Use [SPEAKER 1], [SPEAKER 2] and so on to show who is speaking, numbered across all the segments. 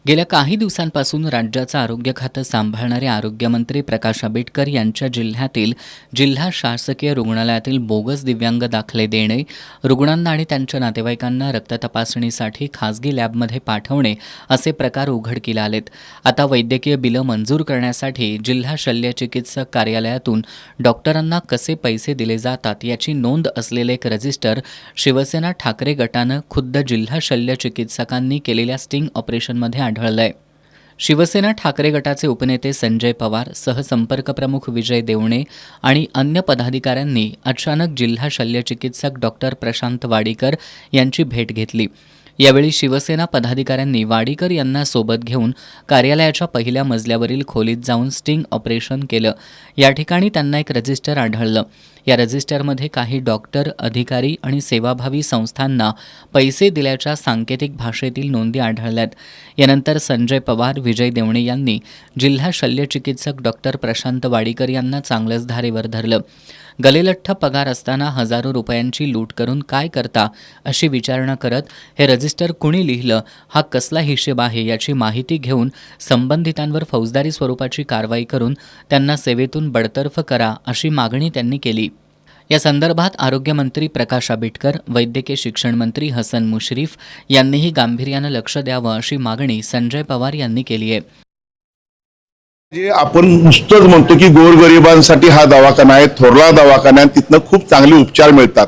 [SPEAKER 1] गेल्या काही दिवसांपासून राज्याचं आरोग्य खातं सांभाळणारे आरोग्यमंत्री प्रकाश आंबेडकर यांच्या जिल्ह्यातील जिल्हा शासकीय रुग्णालयातील बोगस दिव्यांग दाखले देणे, रुग्णांना आणि त्यांच्या नातेवाईकांना रक्त तपासणीसाठी खासगी लॅबमध्ये पाठवणे असे प्रकार उघडकीला आलेत. आता वैद्यकीय बिलं मंजूर करण्यासाठी जिल्हा शल्यचिकित्सक कार्यालयातून डॉक्टरांना कसे पैसे दिले जातात याची नोंद असलेले एक रजिस्टर शिवसेना ठाकरे गटानं खुद्द जिल्हा शल्यचिकित्सकांनी केलेल्या स्टिंग ऑपरेशनमध्ये आढळलंय. शिवसेना ठाकरे गटाचे उपनेते संजय पवार, सहसंपर्क प्रमुख विजय देवणे आणि अन्य पदाधिकाऱ्यांनी अचानक जिल्हा शल्यचिकित्सक डॉक्टर प्रशांत वाडीकर यांची भेट घेतली. यावेळी शिवसेना पदाधिकाऱ्यांनी वाडीकर यांना सोबत घेऊन कार्यालयाच्या पहिल्या मजल्यावरील खोलीत जाऊन स्टिंग ऑपरेशन केलं. या ठिकाणी त्यांना एक रजिस्टर आढळलं. या रजिस्टरमध्ये काही डॉक्टर, अधिकारी आणि सेवाभावी संस्थांना पैसे दिल्याच्या सांकेतिक भाषेतील नोंदी आढळल्यात. यानंतर संजय पवार, विजय देवणे यांनी जिल्हा शल्यचिकित्सक डॉक्टर प्रशांत वाडीकर यांना चांगलंच धारेवर धरलं. गलेलठ्ठ पगार असताना हजारो रुपयांची लूट करून काय करता अशी विचारणा करत हे रजिस्टर कुणी लिहिलं, हा कसला हिशेब आहे याची माहिती घेऊन संबंधितांवर फौजदारी स्वरूपाची कारवाई करून त्यांना सेवेतून बडतर्फ करा अशी मागणी त्यांनी केली. या संदर्भात आरोग्यमंत्री प्रकाश आंबेडकर, वैद्यकीय शिक्षण मंत्री हसन मुश्रीफ यांनीही गांभीर्यानं लक्ष द्यावं अशी मागणी संजय पवार यांनी केली आहे.
[SPEAKER 2] जे आपण नुसतंच म्हणतो की गोरगरिबांसाठी हा दवाखाना आहे, थोरला दवाखाना आहे, तिथनं खूप चांगले उपचार मिळतात.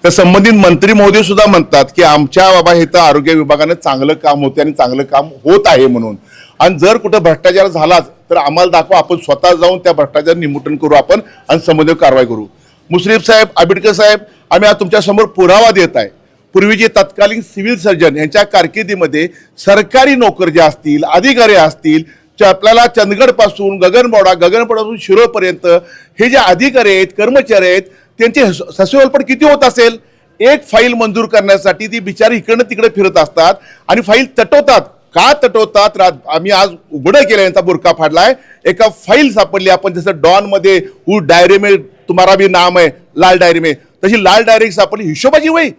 [SPEAKER 2] तर संबंधित मंत्री महोदय सुद्धा म्हणतात की आमच्या बाबा हे तर आरोग्य विभागाने चांगलं काम होते आणि चांगलं काम होत आहे म्हणून. आणि जर कुठं भ्रष्टाचार झालाच तर आम्हाला दाखवा, आपण स्वतः जाऊन त्या भ्रष्टाचार निमूटन करू आपण आणि संबंधित कारवाई करू. मुश्रीफ साहेब, आंबेडकर साहेब, आम्ही आज तुमच्या समोर पुरावा देत आहे. पूर्वीचे तत्कालीन सिव्हिल सर्जन यांच्या कारकिर्दीमध्ये सरकारी नोकर जे असतील, अधिकारी असतील, आपल्याला चंदगडपासून गगनबावडापासून शिरोळपर्यंत हे जे अधिकारी आहेत, कर्मचारी आहेत, त्यांचे ससेवलपण किती होत असेल. एक फाईल मंजूर करण्यासाठी ती बिचारी इकडनं तिकडे फिरत असतात आणि फाईल तटवतात. का तटवतात? आम्ही आज उघडं केलं, यांचा बुरका फाडलाय. एका फाईल सापडली, आपण जसं डॉनमध्ये हु डायरी में तुम्हारा भी नाम है, लाल डायरी में, तशी लाल डायरी सापडली. हिशोबाची वही,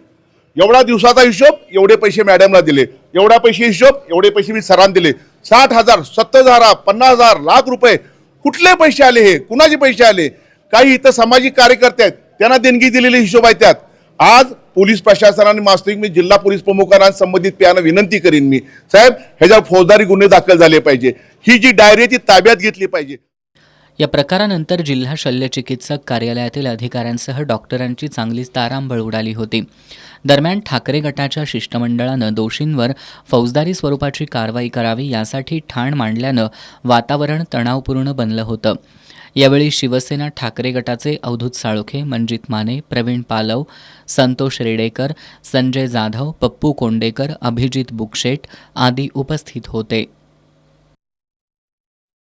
[SPEAKER 2] एवढा दिवसाचा हिशोब, एवढे पैसे मॅडमला दिले, एवढा पैसे हिशोब, एवढे पैसे मी सरांना दिले. 60,000, 70,000, 50,000, लाख रुपये कुठले पैसे आले? हे कुणाचे पैसे आले? काही इथं सामाजिक कार्यकर्ते आहेत, त्यांना देणगी दिलेले हिशोब आहेत त्यात. आज पोलीस प्रशासनाने वास्तविक मी जिल्हा पोलीस प्रमुखांना संबंधित प्यानं विनंती करीन, मी साहेब ह्याच्यावर फौजदारी गुन्हे दाखल झाले पाहिजे. ही जी डायरी ती ताब्यात घेतली पाहिजे.
[SPEAKER 1] या प्रकारानंतर जिल्हा शल्यचिकित्सक कार्यालयातील अधिकाऱ्यांसह डॉक्टरांची चांगलीच तारांबळ उडाली होती. दरम्यान ठाकरे गटाच्या शिष्टमंडळानं दोषींवर फौजदारी स्वरूपाची कारवाई करावी यासाठी ठाण मांडल्यानं वातावरण तणावपूर्ण बनलं होतं. यावेळी शिवसेना ठाकरे गटाचे अवधूत साळोखे, मनजित माने, प्रवीण पालव, संतोष रेडेकर, संजय जाधव, पप्पू कोंडेकर, अभिजित बुकशेट आदी उपस्थित होते.